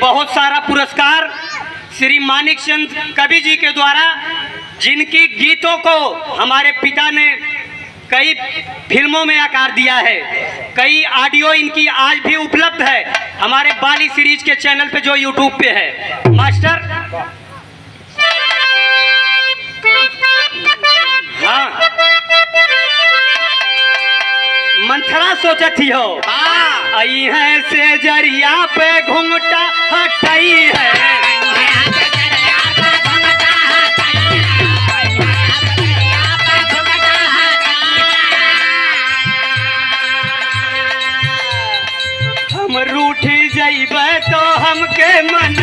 बहुत सारा पुरस्कार श्री मानिक चंद कवि जी के द्वारा, जिनकी गीतों को हमारे पिता ने कई फिल्मों में आकार दिया है, कई ऑडियो इनकी आज भी उपलब्ध है हमारे बाली सीरीज के चैनल पे जो यूट्यूब पे है। मास्टर हाँ, मंथरा सोचत ही हो आई है से जरिया पे घूमटा हटाई है, हम रूठी जइबे तो हमके मन